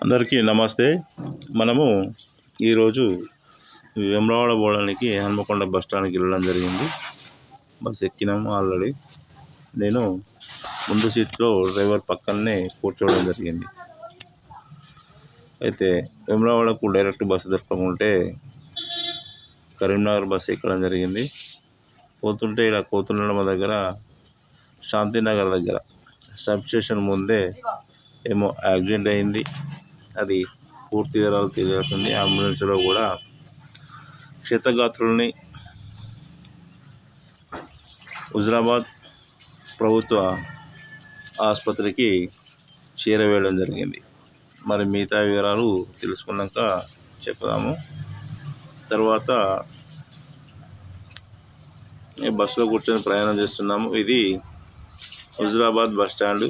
అందరికీ నమస్తే. మనము ఈరోజు వేములవాడ పోవడానికి హన్మకొండ బస్ స్టాండ్కి వెళ్ళడం జరిగింది. బస్ ఎక్కినాము ఆల్రెడీ. నేను ముందు సీట్లో డ్రైవర్ పక్కనే కూర్చోవడం జరిగింది. అయితే వేములవాడకు డైరెక్ట్ బస్సు దొరకకుంటే కరీంనగర్ బస్సు ఎక్కడం జరిగింది. పోతుంటే ఇలా కోతులమ్మ దగ్గర శాంతినగర్ దగ్గర సబ్ స్టేషన్ ముందే ఏమో యాక్సిడెంట్ అయింది. అది పూర్తి వివరాలు తెలియాల్సింది. అంబులెన్స్లో కూడా క్షతగాత్రుల్ని హుజరాబాద్ ప్రభుత్వ ఆసుపత్రికి చేరవేయడం జరిగింది. మరి మిగతా వివరాలు తెలుసుకున్నాక చెప్దాము. తర్వాత బస్సులో కూర్చొని ప్రయాణం చేస్తున్నాము. ఇది Huzurabad bus stand.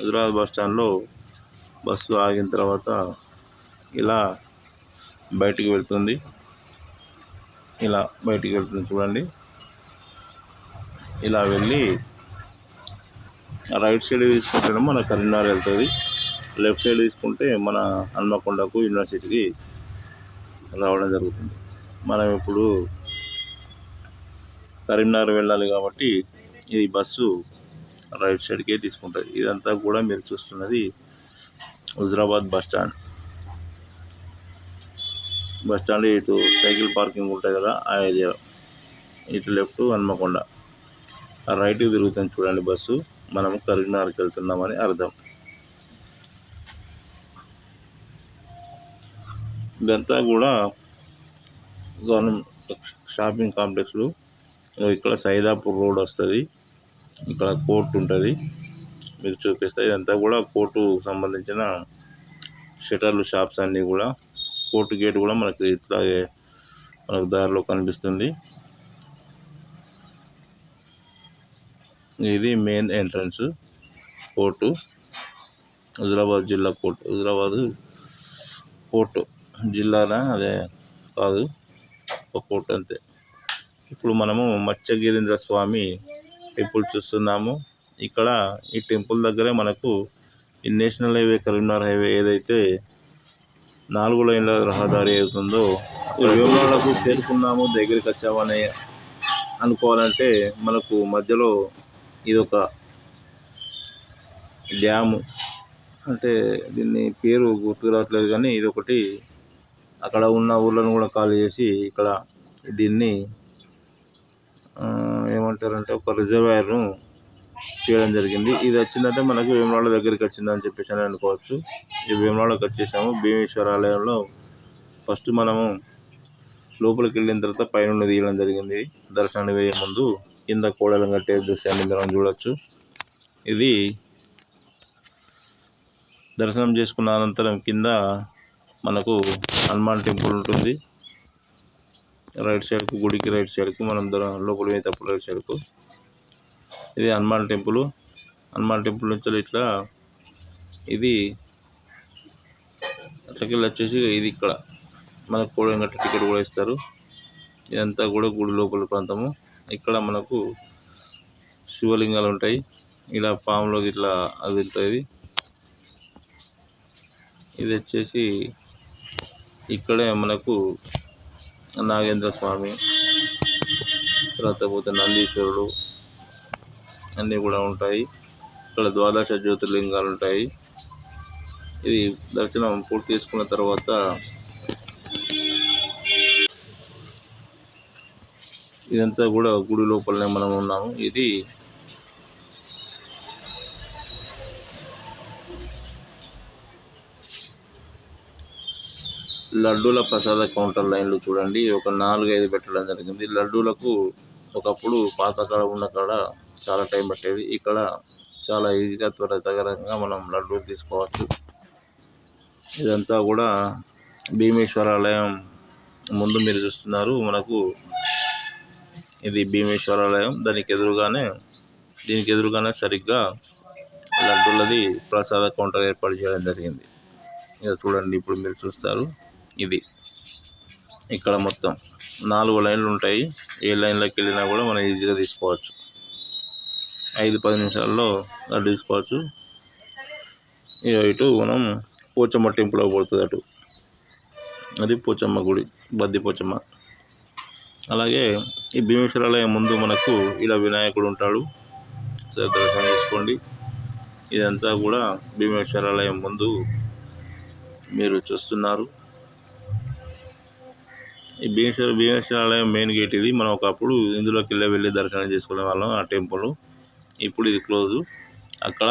Huzurabad bus స్టాండ్లో బస్సు ఆగిన తర్వాత ఇలా బయటికి వెళ్తుంది. చూడండి. ఇలా వెళ్ళి రైట్ సైడ్ తీసుకుంటే మన కరీంనగర్ వెళ్తుంది. లెఫ్ట్ సైడ్ తీసుకుంటే మన హన్మకొండకు యూనివర్సిటీకి రావడం జరుగుతుంది. మనం ఇప్పుడు కరీంనగర్ వెళ్ళాలి కాబట్టి ఈ బస్సు రైట్ సైడ్కే తీసుకుంటుంది. ఇదంతా కూడా మీరు చూస్తున్నది హుజరాబాద్ బస్ స్టాండ్. ఇటు సైకిల్ పార్కింగ్ ఉంటుంది కదా, ఆ ఏరియా. ఇటు లెఫ్ట్ హన్మకొండ, ఆ రైట్కి తిరుగుతుంది చూడండి బస్సు. మనము కరీంనగర్కి వెళ్తున్నామని అర్థం. ఇదంతా కూడా గవర్నమెంట్ షాపింగ్ కాంప్లెక్స్లు. ఇక్కడ సైదాపూర్ రోడ్ వస్తుంది. ఇక్కడ కోర్టు ఉంటుంది, మీకు చూపిస్తాయి. ఇదంతా కూడా కోర్టు సంబంధించిన షటర్లు, షాప్స్ అన్నీ కూడా. కోర్టు గేట్ కూడా మనకు ఇట్లాగే మనకు దారిలో కనిపిస్తుంది. ఇది మెయిన్ ఎంట్రన్స్ కోర్టు, హుజరాబాద్ జిల్లా కోర్టు. హుజరాబాద్ కోర్టు జిల్లానా అదే కాదు, ఒక కోర్టు అంతే. ఇప్పుడు మనము మత్స్యగిరీంద్ర స్వామి టెంపుల్ చూస్తున్నాము. ఇక్కడ ఈ టెంపుల్ దగ్గరే మనకు ఈ నేషనల్ హైవే, కరీంనగర్ హైవే ఏదైతే 4 లైన్ల రహదారి అవుతుందో, వేములవాడకు చేరుకున్నాము, దగ్గరికి వచ్చామని అనుకోవాలంటే మనకు మధ్యలో ఇదొక డ్యాము. అంటే దీన్ని పేరు గుర్తు రావట్లేదు కానీ ఇదొకటి అక్కడ ఉన్న ఊళ్ళను కూడా ఖాళీ చేసి ఇక్కడ దీన్ని ఏమంటారంటే ఒక రిజర్వాయర్ను చేయడం జరిగింది. ఇది వచ్చిందంటే మనకు వేములవాడ దగ్గరికి వచ్చిందని చెప్పేసి అని అనుకోవచ్చు. ఈ వేములవాడకి వచ్చేసాము. భీమేశ్వర ఆలయంలో ఫస్ట్ మనము లోపలికి వెళ్ళిన తర్వాత పైన తీయడం జరిగింది. దర్శనాన్ని వేయే ముందు కింద కోడలు కట్టే దృశ్యాన్ని మనం చూడవచ్చు. ఇది దర్శనం చేసుకున్న అనంతరం కింద మనకు హనుమాన్ టెంపుల్ ఉంటుంది. రైట్ సైడ్కు, గుడికి రైట్ సైడ్కు మనం లోపల పోయేటప్పుడు రైట్ సైడ్కు ఇది హనుమాన్ టెంపుల్. హనుమాన్ టెంపుల్ నుంచి ఇట్లా ఇది అట్లకెళ్ళి వచ్చేసి ఇది ఇక్కడ మనకు కోడలు కట్టే టికెట్ కూడా ఇస్తారు. ఇదంతా కూడా గుడి లోపల ప్రాంతము. ఇక్కడ మనకు శివలింగాలు ఉంటాయి. ఇలా పాములోకి ఇట్లా అది ఉంటుంది. ఇది వచ్చేసి ఇక్కడే మనకు నాగేంద్ర స్వామి, తర్వాత పోతే నందీశ్వరుడు అన్నీ కూడా ఉంటాయి. ఇక్కడ ద్వాదశ జ్యోతిర్లింగాలు ఉంటాయి. ఇది దర్శనం పూర్తి చేసుకున్న తర్వాత ఇదంతా కూడా గుడి లోపలనే మనం ఉన్నాము. ఇది లడ్డూల ప్రసాద కౌంటర్ లైన్లు చూడండి. ఒక 4-5 పెట్టడం జరిగింది. లడ్డూలకు ఒకప్పుడు పాతకాలం ఉన్న కాడ చాలా టైం పట్టేది. ఇక్కడ చాలా ఈజీగా త్వరితగతంగా మనం లడ్డూలు తీసుకోవచ్చు. ఇదంతా కూడా భీమేశ్వర ఆలయం ముందు మీరు చూస్తున్నారు. మనకు ఇది భీమేశ్వర ఆలయం. దీనికి ఎదురుగానే సరిగ్గా లడ్డూలది ప్రసాద కౌంటర్ ఏర్పాటు చేయడం జరిగింది. ఇక చూడండి, ఇప్పుడు మీరు చూస్తారు. ఇది ఇక్కడ మొత్తం 4 లైన్లు ఉంటాయి. ఏ లైన్లోకి వెళ్ళినా కూడా మనం ఈజీగా తీసుకోవచ్చు. 5-10 నిమిషాల్లో లడ్డు తీసుకోవచ్చు. ఇటు మనం పోచమ్మ టెంపుల్ పడుతుంది అటు. అది పోచమ్మ గుడి, బద్ది పోచమ్మ. అలాగే ఈ భీమేశ్వర ఆలయం ముందు మనకు ఇలా వినాయకుడు ఉంటాడు. సరే, దర్శనం చేసుకోండి. ఇదంతా కూడా భీమేశ్వర ఆలయం ముందు మీరు చూస్తున్నారు. ఈ భీమేశ్వర ఆలయం మెయిన్ గేట్ ఇది. మనం ఒకప్పుడు ఇందులోకి వెళ్ళి దర్శనం చేసుకునే వాళ్ళం ఆ టెంపుల్. ఇప్పుడు ఇది క్లోజు. అక్కడ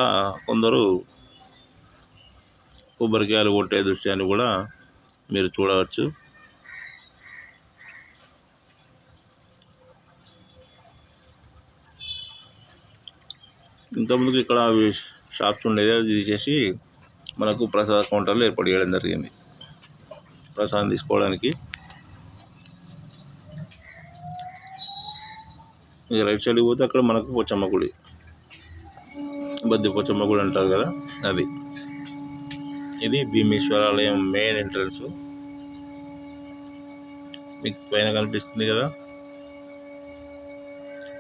కొందరు కొబ్బరికాయలు కొట్టే దృశ్యాన్ని కూడా మీరు చూడవచ్చు. ఇంతకుముందుకు ఇక్కడ షాప్స్ ఉండేది, అది తీసేసి మనకు ప్రసాద కౌంటర్లు ఏర్పాటు చేయడం జరిగింది ప్రసాదం తీసుకోవడానికి. ఇక రైట్ సైడ్కి పోతే అక్కడ మనకు పోచమ్మ గుడి, బద్ది పోచమ్మ గుడి అంటారు కదా, అది. ఇది భీమేశ్వర ఆలయం మెయిన్ ఎంట్రన్స్. మీకు పైన కనిపిస్తుంది కదా,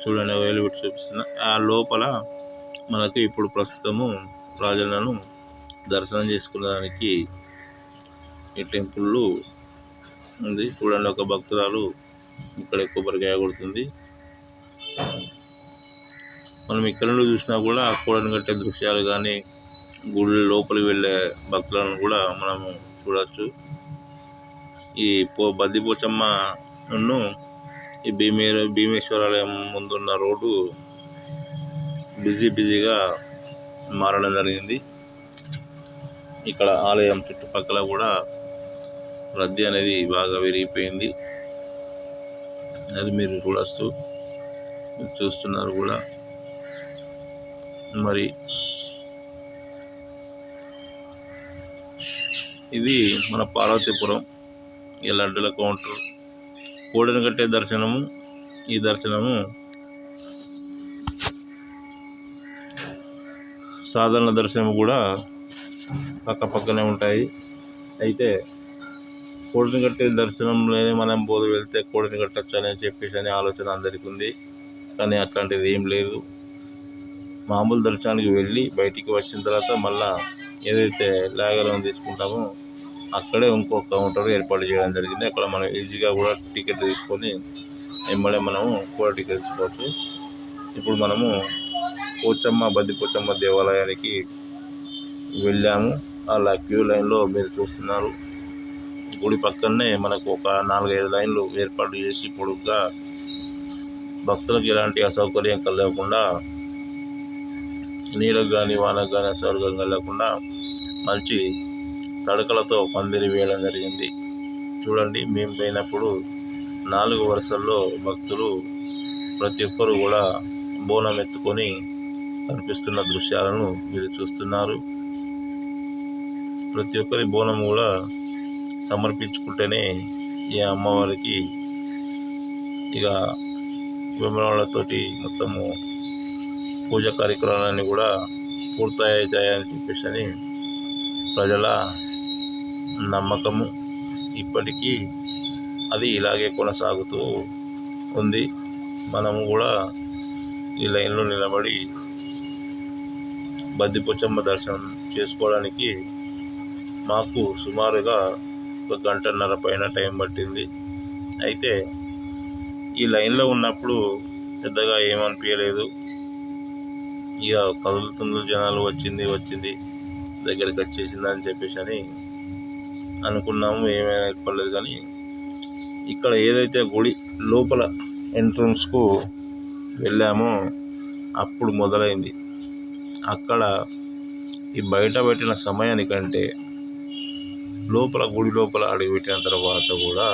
చూడండి, వేలు పెట్టి చూపిస్తున్నా. ఆ లోపల మనకు ఇప్పుడు ప్రస్తుతము రాజులను దర్శనం చేసుకునేదానికి ఈ టెంపుల్ ఉంది. చూడండి, ఒక భక్తురాలు ఇక్కడ కొబ్బరికాయ కొడుతుంది. మనం ఇక్కడ నుండి చూసినా కూడా కోడని కట్టే దృశ్యాలు కానీ, గుడి లోపలికి వెళ్ళే భక్తులను కూడా మనము చూడవచ్చు. ఈ బద్ది పోచమ్మను ఈ భీమేశ్వర ఆలయం ముందున్న రోడ్డు బిజీగా మారడం జరిగింది. ఇక్కడ ఆలయం చుట్టుపక్కల కూడా రద్దీ అనేది బాగా విరిగిపోయింది. అది మీరు చూస్తున్నారు కూడా. మరి ఇది మన పార్వతీపురం ఈ లడ్డుల కౌంటర్. కోడని కట్టే దర్శనము, ఈ దర్శనము సాధారణ దర్శనం కూడా పక్కనే ఉంటాయి. అయితే కోడిని కట్టే దర్శనంలోనే మనం బోధ వెళ్తే కోడిని కట్టచ్చు అని చెప్పేసి అనే ఆలోచన అందరికీ ఉంది. కానీ అట్లాంటిది ఏం లేదు. మామూలు దర్శనానికి వెళ్ళి బయటికి వచ్చిన తర్వాత మళ్ళా ఏదైతే లాగరం తీసుకుంటామో అక్కడే ఇంకో కౌంటర్ ఏర్పాటు చేయడం జరిగింది. అక్కడ మనం ఈజీగా కూడా టికెట్ తీసుకొని వెంబడే మనము కూడా టికెట్ తీసుకోవచ్చు. ఇప్పుడు మనము బద్ది పోచమ్మ దేవాలయానికి వెళ్ళాము. అలా క్యూ లైన్లో మీరు చూస్తున్నారు. గుడి పక్కనే మనకు ఒక 4-5 లైన్లు ఏర్పాటు చేసి పొడుగ్గా భక్తులకు ఎలాంటి అసౌకర్యం కలగకుండా, నీడకు కానీ వానకు కానీ అసౌకర్యం కలగకుండా మంచి తడకలతో పందిరి వేయడం జరిగింది. చూడండి, మేము పోయినప్పుడు 4 వరుసల్లో భక్తులు ప్రతి ఒక్కరు కూడా బోనం ఎత్తుకొని కనిపిస్తున్న దృశ్యాలను మీరు చూస్తున్నారు. ప్రతి ఒక్కరి బోనం కూడా సమర్పించుకుంటేనే ఈ అమ్మవారికి ఇక విమలతోటి మొత్తము పూజ కార్యక్రమాలన్నీ కూడా పూర్తవుతాయని చెప్పేసి ప్రజల నమ్మకము. ఇప్పటికీ అది ఇలాగే కొనసాగుతూ ఉంది. మనము కూడా ఈ లైన్లో నిలబడి బద్ది పోచమ్మ దర్శనం చేసుకోవడానికి మాకు సుమారుగా 1 గంటన్నర పైన టైం పట్టింది. అయితే ఈ లైన్లో ఉన్నప్పుడు పెద్దగా ఏమనిపించలేదు. ఇక కదులుతుంది, జనాలు వచ్చింది దగ్గరికి వచ్చేసింది అని చెప్పేసి అని అనుకున్నాము. ఏమైనా ఏర్పడలేదు. కానీ ఇక్కడ ఏదైతే గుడి లోపల ఎంట్రన్స్కు వెళ్ళామో అప్పుడు మొదలైంది. అక్కడ ఈ బయట పెట్టిన సమయానికంటే గుడి లోపల అడుగుపెట్టిన తర్వాత కూడా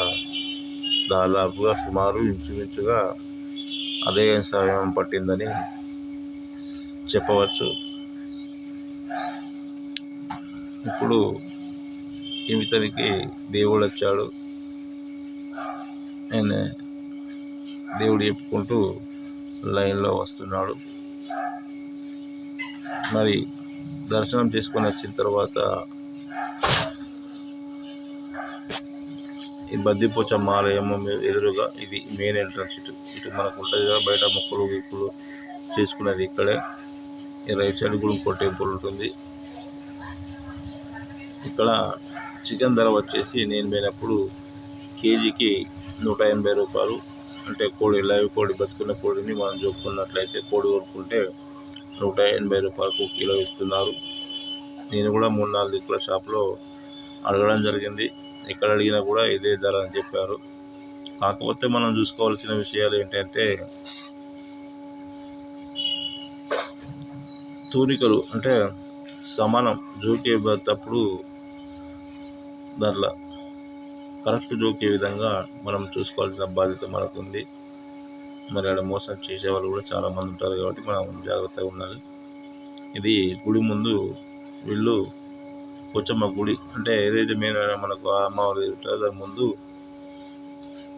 దాదాపుగా సుమారు ఇంచుమించుగా అదే సమయం పట్టిందని చెప్పవచ్చు. ఇప్పుడు ఇతనికి దేవుడు వచ్చాడు, ఆయన దేవుడు చెప్పుకుంటూ లైన్లో వస్తున్నాడు. మరి దర్శనం చేసుకొని వచ్చిన తర్వాత ఈ బద్ది పోచమ్మ ఆలయము ఎదురుగా ఇది మెయిన్ ఎంట్రన్స్. ఇటు మనకు ఉంటుంది కదా, బయట మొక్కులు చేసుకునేది ఇక్కడే. ఈ రైట్ సైడ్ కూడా ఇంకో టెంపుల్ ఉంటుంది. ఇక్కడ చికెన్ ధర వచ్చేసి నేను పోయినప్పుడు కేజీకి 180 రూపాయలు. అంటే కోడి లైవ్ కోడి బతుకున్న కోడిని మనం చూసుకున్నట్లయితే కోడి కొనుక్కుంటే 180 రూపాయలకు కిలో ఇస్తున్నారు. నేను కూడా 3-4 దిక్కుల షాప్లో అడగడం జరిగింది. ఎక్కడ అడిగినా కూడా ఇదే ధర అని చెప్పారు. కాకపోతే మనం చూసుకోవాల్సిన విషయాలు ఏంటంటే తూనికలు అంటే సమానం జోకేటప్పుడు దాంట్లో కరెక్ట్ జోకే విధంగా మనం చూసుకోవాల్సిన బాధ్యత మనకు ఉంది. మరి ఆడ మోసం చేసేవాళ్ళు కూడా చాలామంది ఉంటారు కాబట్టి మనం జాగ్రత్తగా ఉండాలి. ఇది గుడి ముందు వీళ్ళు పోచమ్మ గుడి అంటే ఏదైతే మెయిన్ మనకు అమ్మవారి ఉంటుందో దాని ముందు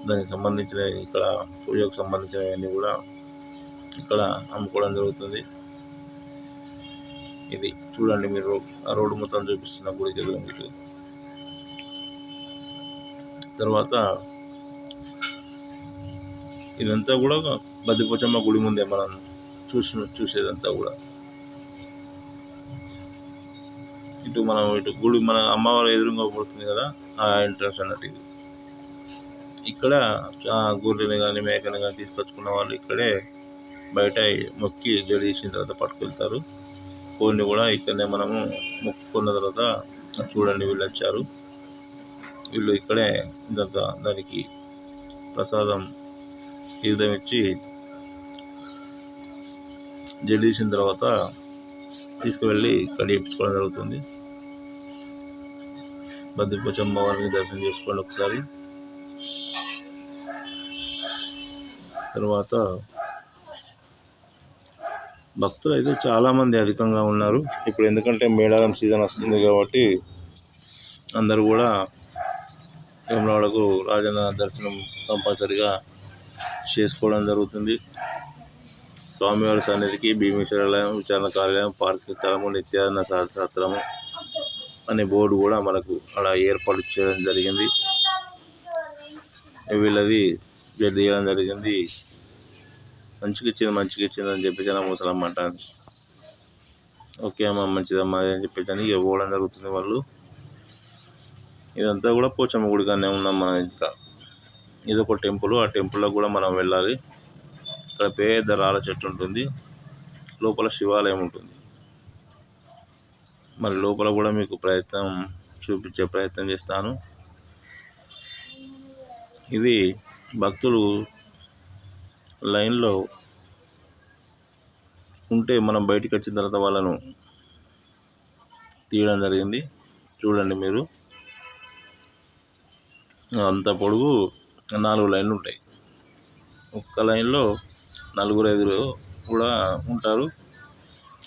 దానికి సంబంధించిన ఇక్కడ పూజకు సంబంధించినవన్నీ కూడా ఇక్కడ అమ్ముకోవడం జరుగుతుంది. ఇది చూడండి మీరు ఆ రోడ్డు మొత్తం చూపిస్తున్న గుడికి ఎదురు. తర్వాత ఇదంతా కూడా బద్దిపోచమ్మ గుడి ముందే మనం చూసేదంతా కూడా. ఇటు మనం ఇటు గుడి మన అమ్మవారు ఎదురుగా పడుతుంది కదా, ఆ ఎంట్రన్స్ అన్నట్టు ఇది. ఇక్కడ గొర్రెని కానీ మేకని కానీ తీసుకొచ్చుకున్న వాళ్ళు ఇక్కడే బయట మొక్కి జడిసిన తర్వాత పట్టుకెళ్తారు. కోడిని కూడా ఇక్కడనే మనము మొక్కుకున్న తర్వాత చూడండి వీళ్ళు వచ్చారు. వీళ్ళు ఇక్కడే దానికి ప్రసాదం తీర్థం ఇచ్చి జడిసిన తర్వాత తీసుకువెళ్ళి కడిగించుకోవడం జరుగుతుంది. బద్దిపోచమ్మ వారిని దర్శనం చేసుకోండి ఒకసారి. తర్వాత భక్తులు అయితే చాలామంది అధికంగా ఉన్నారు ఇప్పుడు. ఎందుకంటే మేడారం సీజన్ వస్తుంది కాబట్టి అందరూ కూడా వేములవాడకు రాజన్న దర్శనం కంపల్సరిగా చేసుకోవడం జరుగుతుంది. స్వామివారి సన్నిధికి భీమేశ్వరాలయం, విచారణ కార్యాలయం, పార్కింగ్ స్థలము, నిత్యాన్న శాస్త్రము అనే బోర్డు కూడా మనకు అక్కడ ఏర్పాటు చేయడం జరిగింది. వీళ్ళది తీయడం జరిగింది. మంచిగా ఇచ్చింది అని చెప్పేసి ముసలమ్మ అంటాను. ఓకే అమ్మ మంచిదమ్మా అని చెప్పేసి ఇవ్వడం జరుగుతుంది వాళ్ళు. ఇదంతా కూడా పోచమ్మ గుడిగానే ఉన్నాం మనం. ఇంకా ఇదొక టెంపుల్. ఆ టెంపుల్లో కూడా మనం వెళ్ళాలి. ఇక్కడ పెద్ద రాళ్ళ చెట్టు ఉంటుంది, లోపల శివాలయం ఉంటుంది. మరి లోపల కూడా మీకు చూపించే ప్రయత్నం చేస్తాను. ఇది భక్తులు లైన్లో ఉంటే మనం బయటికి వచ్చిన తర్వాత వాళ్ళను తీయడం జరిగింది. చూడండి మీరు, అంత పొడుగు 4 లైన్లు ఉంటాయి. ఒక్క లైన్లో 4-5 కూడా ఉంటారు.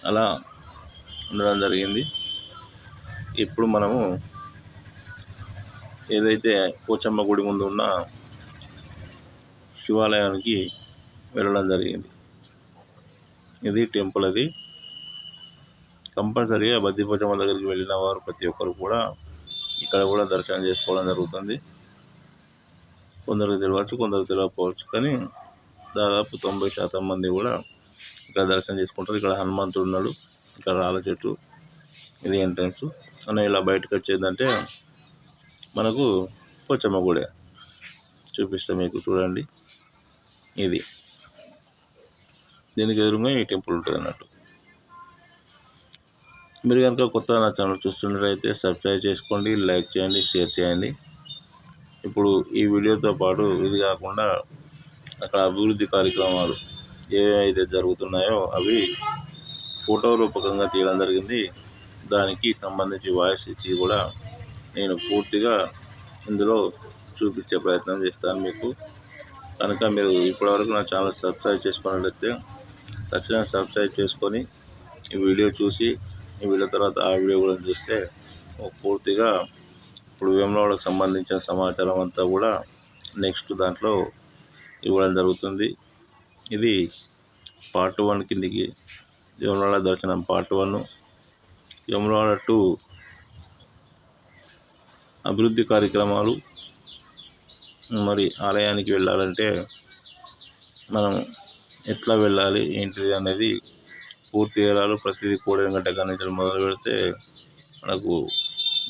అలా ఉండడం జరిగింది. ఇప్పుడు మనము ఏదైతే పోచమ్మ గుడి ముందు ఉన్న శివాలయానికి వెళ్ళడం జరిగింది. ఇది టెంపుల్. అది కంపల్సరీగా బద్దిపోచమ్మ దగ్గరికి వెళ్ళిన వారు ప్రతి ఒక్కరు కూడా ఇక్కడ కూడా దర్శనం చేసుకోవడం జరుగుతుంది. కొందరికి తెలియవచ్చు, కొందరికి తెలియకపోవచ్చు, కానీ దాదాపు 90% మంది కూడా ఇక్కడ దర్శనం చేసుకుంటారు. ఇక్కడ హనుమంతుడు ఉన్నాడు, ఇక్కడ రాళ్ళ చెట్టు, ఇది ఎంట్రన్స్. మనం ఇలా బయటకు వచ్చేదంటే మనకు పోచమ్మ గుడి చూపిస్తాం మీకు. చూడండి, ఇది దీనికి ఎదురుగా ఈ టెంపుల్ ఉంటుంది అన్నట్టు. మీరు కనుక కొత్తగా నా ఛానల్ చూస్తున్నట్లయితే సబ్స్క్రైబ్ చేసుకోండి, లైక్ చేయండి, షేర్ చేయండి. ఇప్పుడు ఈ వీడియోతో పాటు ఇది కాకుండా అక్కడ అభివృద్ధి కార్యక్రమాలు ఏవైతే జరుగుతున్నాయో అవి ఫోటో రూపకంగా తీయడం జరిగింది. దానికి సంబంధించి వాయిస్ ఇచ్చి కూడా నేను పూర్తిగా ఇందులో చూపించే ప్రయత్నం చేస్తాను మీకు. కనుక మీరు ఇప్పటివరకు నా ఛానల్ సబ్స్క్రైబ్ చేసుకున్నట్లయితే తక్షణం సబ్స్క్రైబ్ చేసుకొని ఈ వీడియో చూసి ఈ వీడియో తర్వాత ఆ వీడియో కూడా చూస్తే పూర్తిగా ఇప్పుడు వేములవాడకు సంబంధించిన సమాచారం అంతా కూడా నెక్స్ట్ దాంట్లో ఇవ్వడం జరుగుతుంది. ఇది పార్ట్ 1 కిందికి వేములవాడ దర్శనం పార్ట్ 1. వేములవాడ 2 అభివృద్ధి కార్యక్రమాలు. మరి ఆలయానికి వెళ్ళాలంటే మనం ఎట్లా వెళ్ళాలి ఏంటిది అనేది పూర్తి వివరాలు ప్రతిదీ 1.5 గంట నుంచి మొదలు పెడితే మనకు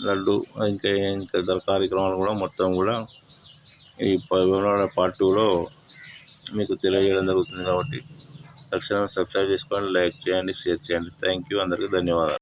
లడ్డు ఇంకా ఇంకా ఇతర కార్యక్రమాలు కూడా మొత్తం కూడా ఈ వివరాల పార్ట్ 2లో మీకు తెలియజేయడం జరుగుతుంది. కాబట్టి తక్షణమే సబ్స్క్రైబ్ చేసుకోండి, లైక్ చేయండి, షేర్ చేయండి. Thank you. అందరికీ ధన్యవాదాలు.